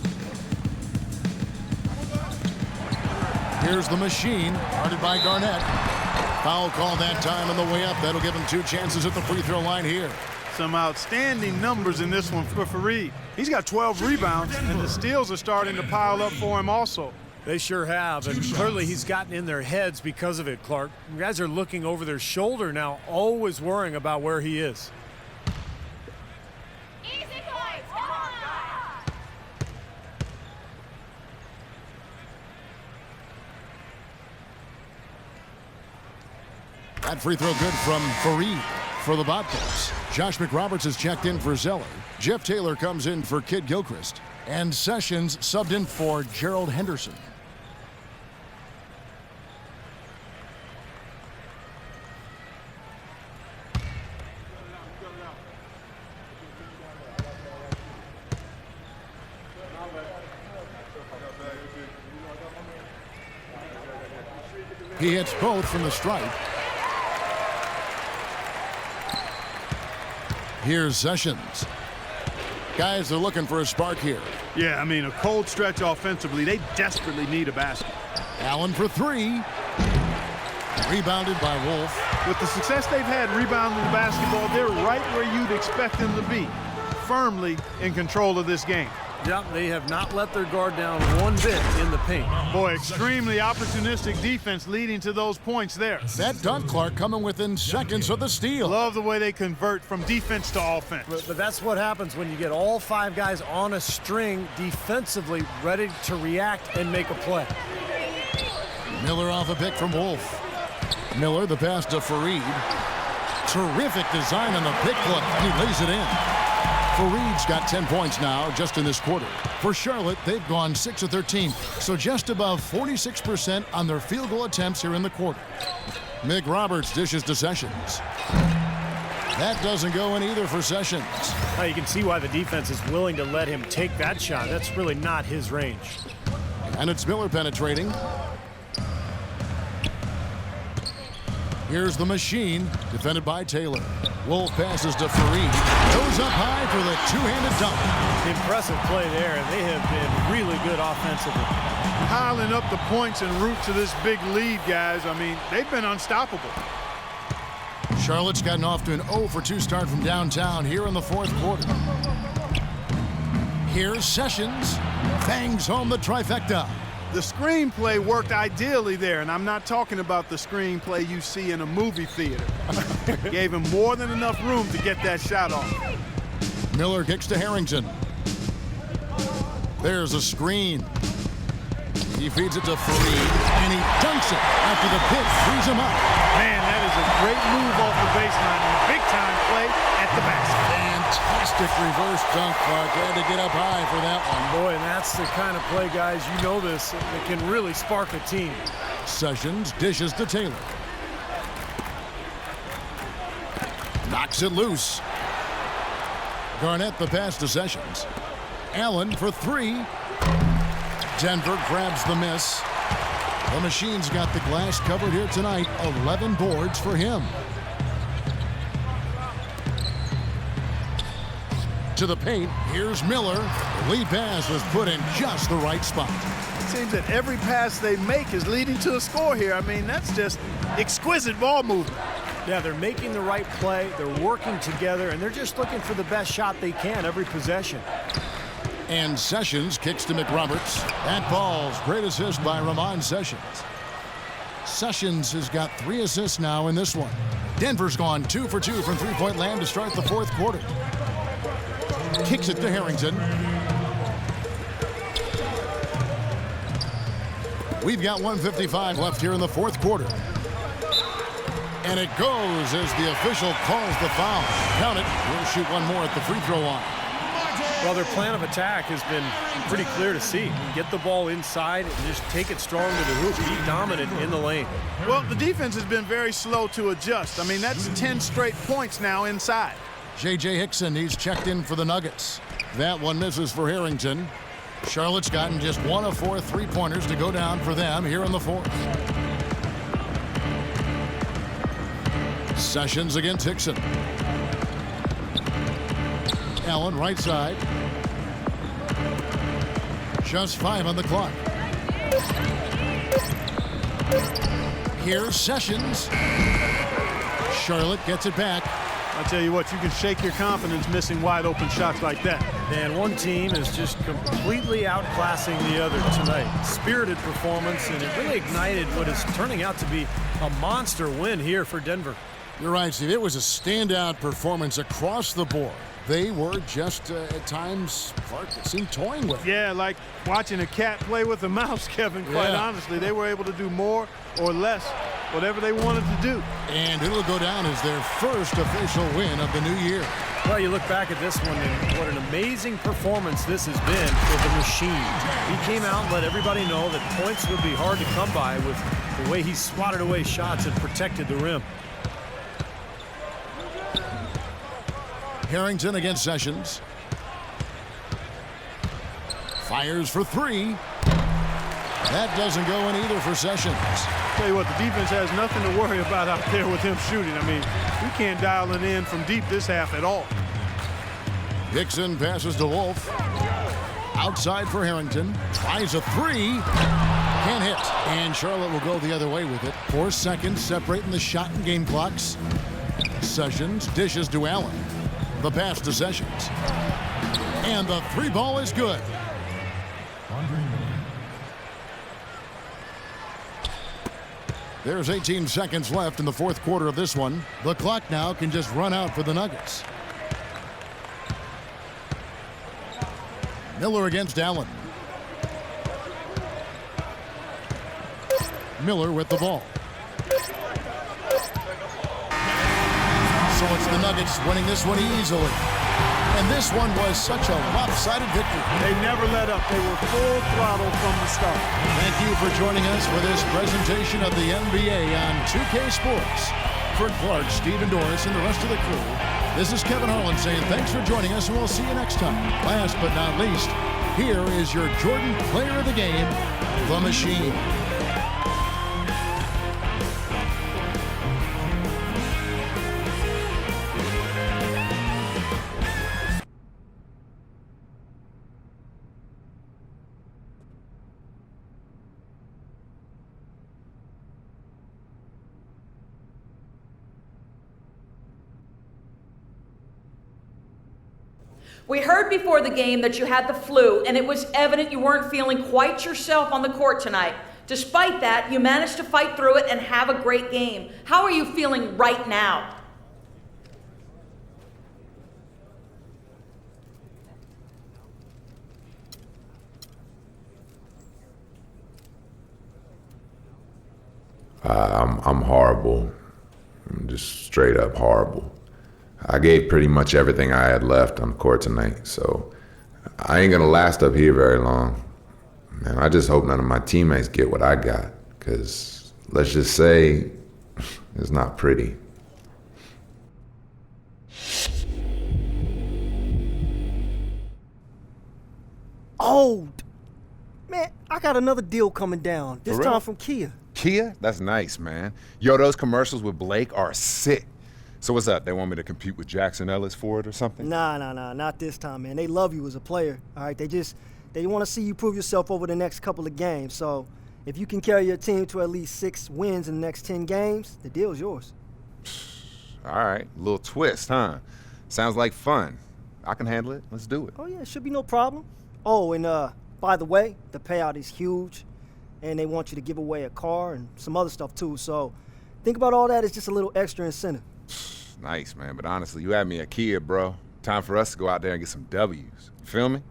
Here's the Machine, guarded by Garnett. Foul call that time on the way up. That'll give him 2 chances at the free throw line here. Some outstanding numbers in this one for Fareed. He's got 12 rebounds, and the steals are starting to pile up for him also. They sure have, and clearly he's gotten in their heads because of it, Clark. You guys are looking over their shoulder now, always worrying about where he is. That free throw good from Fareed for the Bobcats. Josh McRoberts has checked in for Zeller. Jeff Taylor comes in for Kid Gilchrist. And Sessions subbed in for Gerald Henderson. He hits both from the stripe. Here's Sessions. Guys, they're looking for a spark here. Yeah, I mean, a cold stretch offensively. They desperately need a basket. Allen for 3. Rebounded by Wolf. With the success they've had rebounding the basketball, they're right where you'd expect them to be. Firmly in control of this game. Yep, they have not let their guard down one bit in the paint. Boy, extremely opportunistic defense leading to those points there. That dunk, Clark, coming within seconds of the steal. Love the way they convert from defense to offense. But that's what happens when you get all 5 guys on a string defensively ready to react and make a play. Miller off a pick from Wolf. Miller, the pass to Fareed. Terrific design on the pick look. He lays it in. Fareed's got 10 points now just in this quarter. For Charlotte, they've gone 6 of 13, so just above 46% on their field goal attempts here in the quarter. McRoberts dishes to Sessions. That doesn't go in either for Sessions. Well, you can see why the defense is willing to let him take that shot. That's really not his range. And it's Miller penetrating. Here's the machine, defended by Taylor. Wolf passes to Fareed. Goes up high for the 2-handed dunk. Impressive play there, and they have been really good offensively. Piling up the points en route to this big lead, guys. I mean, they've been unstoppable. Charlotte's gotten off to an 0 for 2 start from downtown here in the 4th quarter. Here's Sessions. Bangs home the trifecta. The screenplay worked ideally there, and I'm not talking about the screenplay you see in a movie theater. Gave him more than enough room to get that shot off. Miller kicks to Harrington. There's a screen. He feeds it to Fareed, and he dunks it after the pick frees him up. Man, that is a great move off the baseline and a big-time play at the basket. Fantastic reverse dunk, Clark. Had to get up high for that one. Boy, and that's the kind of play, guys, you know this, that can really spark a team. Sessions dishes to Taylor. Knocks it loose. Garnett the pass to Sessions. Allen for 3. Denver grabs the miss. The machine's got the glass covered here tonight. 11 boards for him. To the paint, here's Miller. The lead pass was put in just the right spot. It seems that every pass they make is leading to a score here. I mean, that's just exquisite ball movement. Yeah, they're making the right play, they're working together, and they're just looking for the best shot they can every possession. And Sessions kicks to McRoberts. That ball's great assist by Ramon Sessions. Sessions has got 3 assists now in this one. Denver's gone 2 for 2 from three-point land to start the 4th quarter. Kicks it to Harrington. We've got 1:55 left here in the 4th quarter. And it goes as the official calls the foul. Count it. We'll shoot one more at the free throw line. Well, their plan of attack has been pretty clear to see. Get the ball inside and just take it strong to the hoop. Be dominant in the lane. Well, the defense has been very slow to adjust. I mean, that's 10 straight points now inside. J.J. Hickson, he's checked in for the Nuggets. That one misses for Harrington. Charlotte's gotten just 1 of 4 3-pointers to go down for them here in the 4th. Sessions against Hickson. Allen right side. Just 5 on the clock. Here's Sessions. Charlotte gets it back. I tell you what, you can shake your confidence missing wide open shots like that. And one team is just completely outclassing the other tonight. Spirited performance, and it really ignited what is turning out to be a monster win here for Denver. You're right, Steve. It was a standout performance across the board. They were just, at times, Clark, it seemed toying with it. Yeah, like watching a cat play with a mouse, Kevin, quite honestly. They were able to do more or less, whatever they wanted to do. And it'll go down as their first official win of the new year. Well, you look back at this one, and what an amazing performance this has been for the machine. He came out and let everybody know that points would be hard to come by with the way he swatted away shots and protected the rim. Harrington against Sessions. Fires for three. That doesn't go in either for Sessions. Tell you what, the defense has nothing to worry about out there with him shooting. I mean, we can't dial it in from deep this half at all. Dixon passes to Wolf. Outside for Harrington. Tries a three. Can't hit. And Charlotte will go the other way with it. 4 seconds separating the shot and game clocks. Sessions dishes to Allen. The pass to Sessions. And the three ball is good. There's 18 seconds left in the fourth quarter of this one. The clock now can just run out for the Nuggets. Miller against Allen. Miller with the ball. So it's the Nuggets winning this one easily. And this one was such a lopsided victory. They never let up. They were full throttle from the start. Thank you for joining us for this presentation of the NBA on 2K Sports. For Clark, Steve, and Doris, and the rest of the crew, this is Kevin Harlan saying thanks for joining us, and we'll see you next time. Last but not least, here is your Jordan Player of the Game, the Machine. We heard before the game that you had the flu, and it was evident you weren't feeling quite yourself on the court tonight. Despite that, you managed to fight through it and have a great game. How are you feeling right now? I'm horrible. I'm just straight up horrible. I gave pretty much everything I had left on the court tonight, so I ain't gonna last up here very long. Man, I just hope none of my teammates get what I got, because let's just say it's not pretty. Oh, man, I got another deal coming down. This For real? time from Kia. Kia? That's nice, man. Yo, those commercials with Blake are sick. So what's up? They want me to compete with Jackson Ellis for it or something? Nah, not this time, man. They love you as a player, all right? They want to see you prove yourself over the next couple of games. So if you can carry your team to at least 6 wins in the next 10 games, the deal's yours. All right, little twist, huh? Sounds like fun. I can handle it. Let's do it. Oh, yeah, it should be no problem. Oh, and by the way, the payout is huge, and they want you to give away a car and some other stuff too. So think about all that as just a little extra incentive. Nice, man. But honestly, you had me a Kia, bro. Time for us to go out there and get some W's. You feel me?